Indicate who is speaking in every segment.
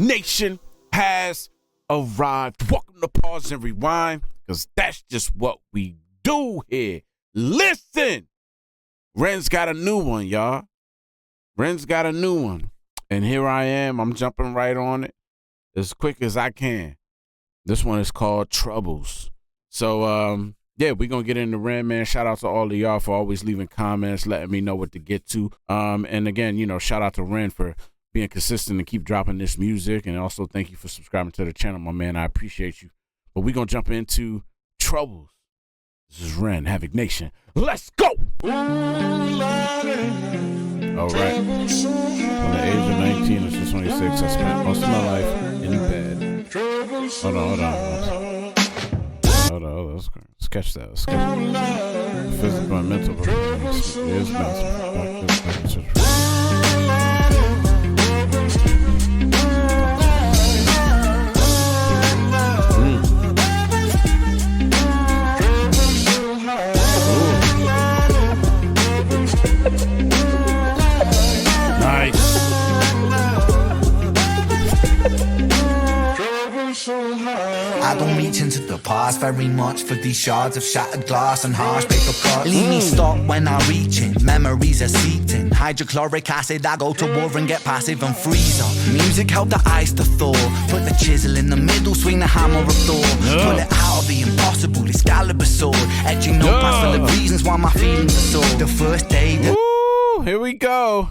Speaker 1: Nation has arrived. Welcome to Pause and Rewind, because that's just what we do here. Listen, REN's got a new one, y'all. REN's got a new one. And here I am. I'm jumping right on it as quick as I can. This one is called Troubles. So, yeah, we're going to get into REN, man. Shout out to all of y'all for always leaving comments, letting me know what to get to. And again, you know, shout out to REN for being consistent and keep dropping this music. And also thank you for subscribing to the channel, my man. I appreciate you. But we're going to jump into Troubles. This is REN, Havik Nation. Let's go! All right. From the age of 19 to 26, I spent most of my life in bed. Hold on. Let's sketch that. Physical and mental. Is
Speaker 2: I don't reach into the past very much for these shards of shattered glass and harsh paper cuts. Leave me stop when I reach in, memories are seeped in. Hydrochloric acid, I go to war and get passive and freeze up. Music help the ice to thaw. Put the chisel in the middle, swing the hammer of Thor. Pull it out of the impossible, Excalibur sword. Etching notepads for the reasons why my feelings are sore. The first day that
Speaker 1: Ooh, here we go.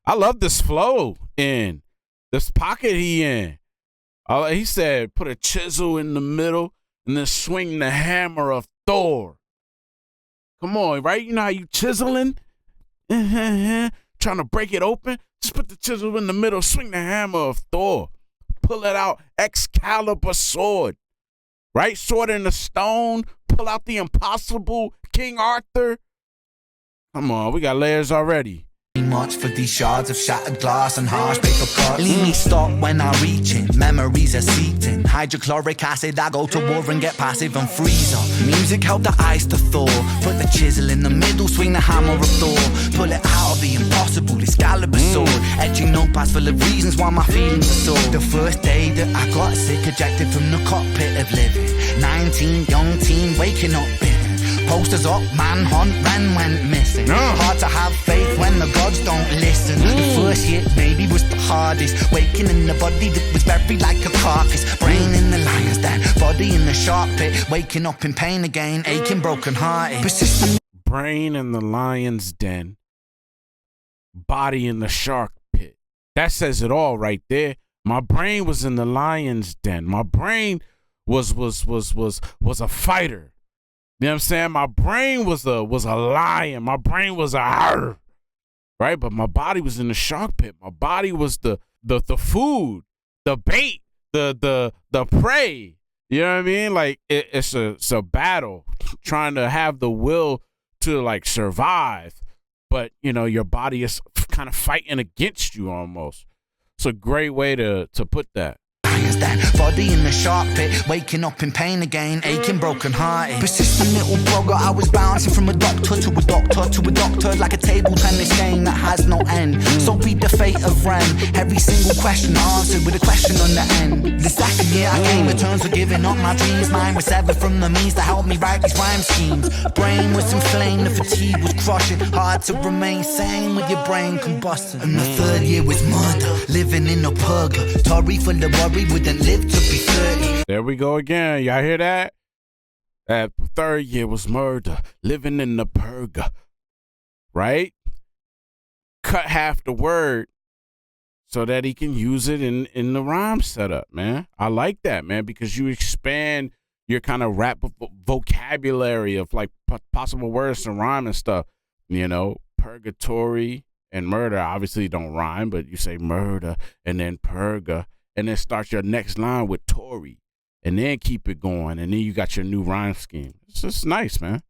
Speaker 1: I love this flow in this pocket he in. He said, put a chisel in the middle and then swing the hammer of Thor. Come on, right? You know how you chiseling? Trying to break it open? Just put the chisel in the middle, swing the hammer of Thor. Pull it out, Excalibur sword. Right? Sword in the stone. Pull out the impossible, King Arthur. Come on, we got layers already.
Speaker 2: Much for these shards of shattered glass and harsh paper cuts. Leave me stop when I reach in, memories are seeped in. Hydrochloric acid, I go to war and get passive and freeze up. Music help the ice to thaw. Put the chisel in the middle, swing the hammer of Thor. Pull it out of the impossible, Excalibur sword. Etching notepads full of reasons why my feelings are sore. The first day that I got sick, ejected from the cockpit of living. 19, young teen, waking up bitter. Posters up, manhunt, REN went missing. Hard to have faith when the gods don't listen. The first year, baby, was the hardest. Waking in the body that was buried like a carcass. Brain in the lion's den, body in the shark pit. Waking up in pain again, aching, broken hearted. Persistent.
Speaker 1: Brain in the lion's den, body in the shark pit. That says it all right there. My brain was in the lion's den. My brain was a fighter. You know what I'm saying? My brain was a lion. My brain was a arr, right? But my body was in the shark pit. My body was the food, the bait, the prey. You know what I mean? Like it's a battle, trying to have the will to like survive, but you know your body is kind of fighting against you almost. It's a great way to put that.
Speaker 2: Body in the shark pit, waking up in pain again, aching, broken hearted. Persistent little blogger, I was bouncing from a doctor to a doctor to a doctor, like a table tennis game that has no end. So be the fate of REN, every single question answered with a question on the end. The second year I came to terms with giving up my dreams. Mine was severed from the means to help me write these rhyme schemes. Brain was inflamed, the fatigue was crushing. Hard to remain sane with your brain combusting. And the third year was murder, living in a purgatory full of worry, wouldn't live to be 30.
Speaker 1: There we go again. Y'all hear that? That third year was murder, living in the purga. Right? Cut half the word so that he can use it in the rhyme setup, man. I like that, man, because you expand your kind of rap vocabulary of like possible words to rhyme and stuff. You know, purgatory and murder obviously don't rhyme, but you say murder and then purga. And then start your next line with Tory, and then keep it going, and then you got your new rhyme scheme. It's just nice, man.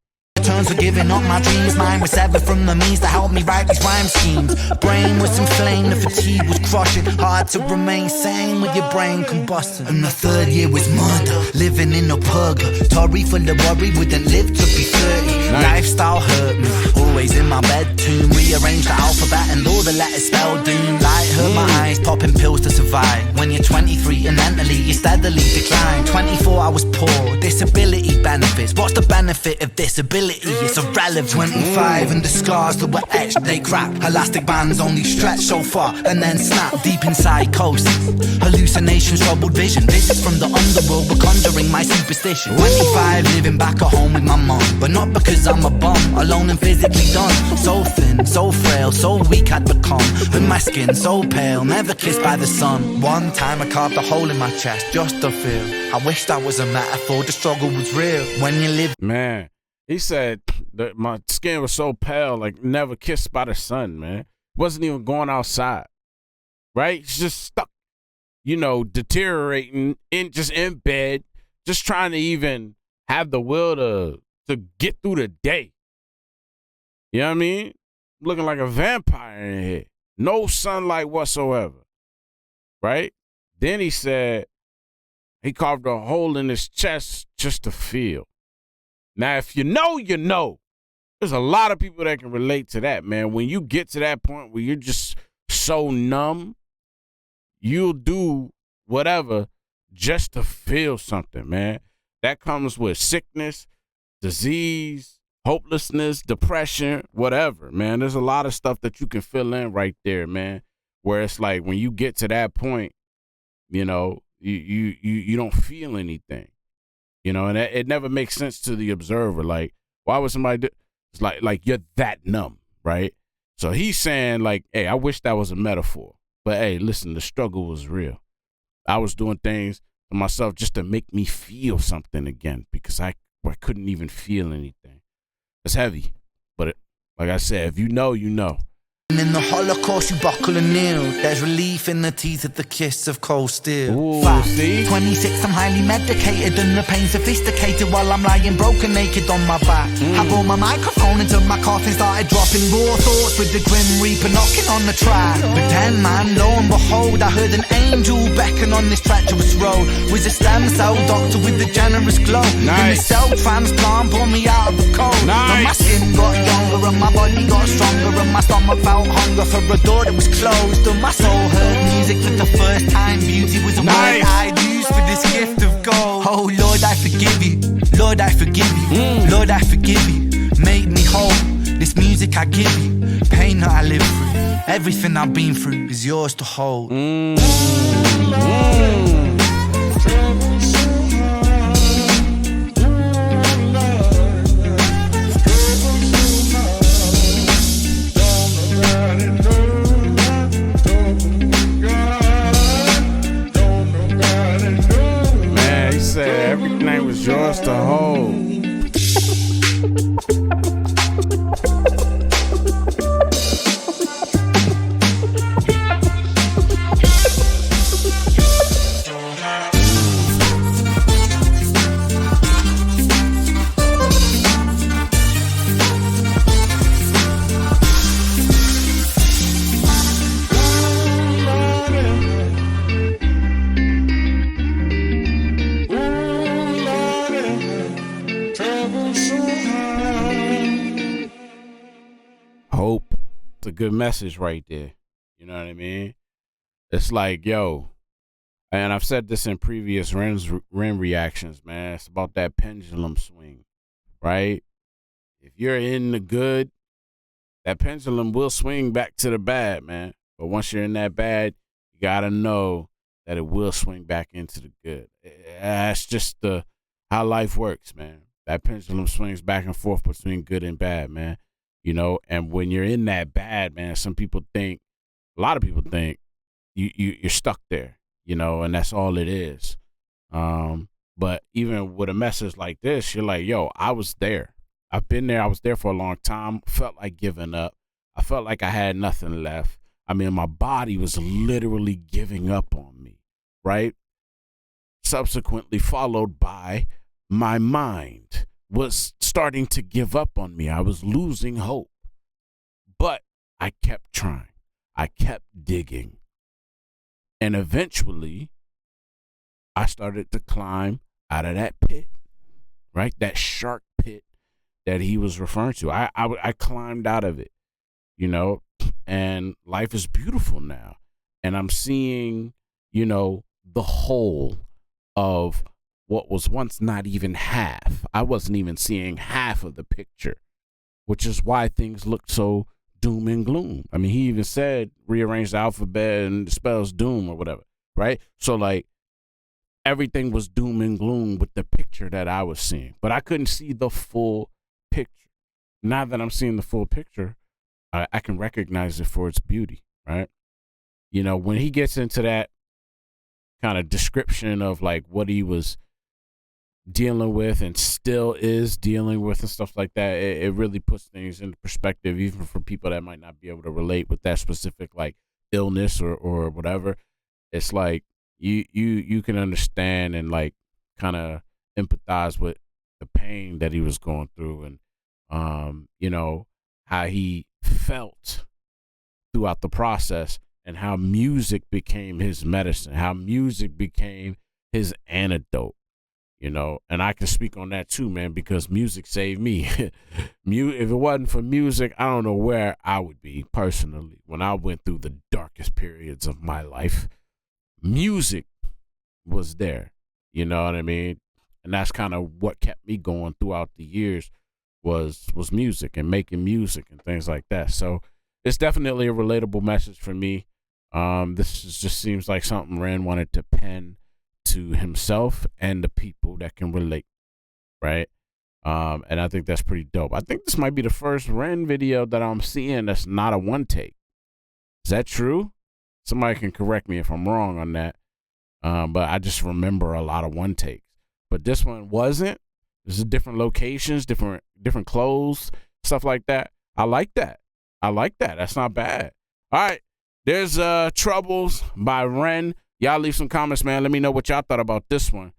Speaker 2: Terms for giving up my dreams. Mine was severed from the means to help me write these rhyme schemes. Brain was inflamed, the fatigue was crushing. Hard to remain sane with your brain combusting. And the third year was murder, living in a purgatory full of worry, wouldn't live to be 30. Nice. Lifestyle hurt me, always in my bed to rearrange the alphabet and all the letters spell doom. Light hurt my eyes, popping pills to survive. When you're 23 and mentally you steadily decline. 24 I was poor, disability benefits. What's the benefit of disability? It's irrelevant. 25 and the scars that were etched, they crack. Elastic bands only stretch so far and then snap. Deep in psychosis, hallucinations, troubled vision. This is from the underworld, we're conjuring my superstition. 25 living back at home with my mum, but not because I'm a bum, alone and physically done. So thin, so frail, so weak I'd become. With my skin so pale, never kissed by the sun. One time I carved a hole in my chest just to feel. I wish that was a metaphor, the struggle was real. When you live.
Speaker 1: Man, he said that my skin was so pale, like never kissed by the sun, man. Wasn't even going outside, right? He's just stuck, deteriorating just in bed, just trying to even have the will to get through the day. You know what I mean? Looking like a vampire in here. No sunlight whatsoever, right? Then he said he carved a hole in his chest just to feel. Now, if you know, you know. There's a lot of people that can relate to that, man. When you get to that point where you're just so numb, you'll do whatever just to feel something, man. That comes with sickness, disease, hopelessness, depression, whatever, man. There's a lot of stuff that you can fill in right there, man, where it's like when you get to that point, you don't feel anything, and it never makes sense to the observer. Like, why would somebody do? It's like you're that numb, right? So he's saying, like, hey, I wish that was a metaphor. But, hey, listen, the struggle was real. I was doing things to myself just to make me feel something again because I couldn't even feel anything. It's heavy. But, like I said, if you know, you know.
Speaker 2: In the Holocaust you buckle and kneel. There's relief in the teeth of the kiss of cold steel.
Speaker 1: Ooh, see?
Speaker 2: 26, I'm highly medicated and the pain sophisticated while I'm lying broken naked on my back. I brought my microphone until my coffin started dropping raw thoughts with the grim reaper knocking on the track. But then, man, lo and behold, I heard an angel beckon on this treacherous road. Was a stem cell doctor with a generous glow.
Speaker 1: Nice.
Speaker 2: In the cell transplant pulled me out of the cold.
Speaker 1: Nice.
Speaker 2: And my skin got younger and my body got stronger and my stomach felt hunger for a door that was closed. And my soul heard music for the first time. Beauty was a word I'd use for this gift of gold. Oh Lord, I forgive you. Lord, I forgive you. Lord, I forgive you. Make me whole. This music I give you, pain that I live through, everything I've been through is yours to hold.
Speaker 1: Everything was yours to hold. Hope. It's a good message right there. You know what I mean? It's like, yo, and I've said this in previous REN reactions, man. It's about that pendulum swing, right? If you're in the good, that pendulum will swing back to the bad, man. But once you're in that bad, you got to know that it will swing back into the good. That's just how life works, man. That pendulum swings back and forth between good and bad, man. And when you're in that bad, man, a lot of people think you're stuck there, and that's all it is. But even with a message like this, you're like, yo, I was there. I've been there. I was there for a long time. Felt like giving up. I felt like I had nothing left. I mean, my body was literally giving up on me, right? Subsequently followed by my mind was starting to give up on me. I was losing hope. But I kept trying. I kept digging. And eventually, I started to climb out of that pit, right? That shark pit that he was referring to. I climbed out of it. you know, and life is beautiful now. And I'm seeing, you know, the whole of what was once not even half. I wasn't even seeing half of the picture, which is why things looked so doom and gloom. I mean, he even said rearrange the alphabet and it spells doom or whatever, right? So like everything was doom and gloom with the picture that I was seeing, but I couldn't see the full picture. Now that I'm seeing the full picture, I can recognize it for its beauty, right? You know, when he gets into that kind of description of like what he was dealing with and still is dealing with and stuff like that, it really puts things into perspective, even for people that might not be able to relate with that specific like illness or whatever. It's like you can understand and like kind of empathize with the pain that he was going through, and you know, how he felt throughout the process, and how music became his medicine, how music became his antidote, you know. And I can speak on that too, man, because music saved me. If it wasn't for music, I don't know where I would be personally. When I went through the darkest periods of my life, music was there, you know what I mean? And that's kind of what kept me going throughout the years was music and making music and things like that. So it's definitely a relatable message for me. Just seems like something Ren wanted to pen to himself and the people that can relate, right? And I think that's pretty dope. I think this might be the first Ren video that I'm seeing that's not a one take. Is that true? Somebody can correct me if I'm wrong on that. But I just remember a lot of one takes. But this one wasn't. This is different locations, different clothes, stuff like that. I like that. That's not bad. All right. There's Troubles by Ren. Y'all leave some comments, man. Let me know what y'all thought about this one.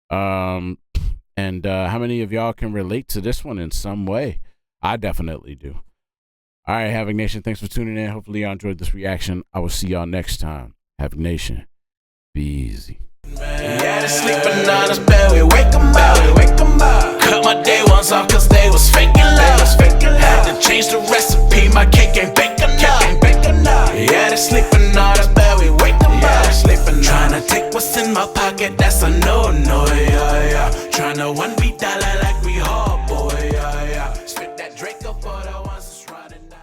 Speaker 1: And how many of y'all can relate to this one in some way? I definitely do. All right, Havik Nation, thanks for tuning in. Hopefully y'all enjoyed this reaction. I will see y'all next time. Havik Nation, be easy.
Speaker 3: Yeah, they sleeping on us, bed, we wake them up. Cut my day ones off cause they was faking love. Had to change the recipe, my cake ain't baking up. Yeah, they sleeping on us, bed, we wake them up. Trying to take what's in my pocket, that's a no.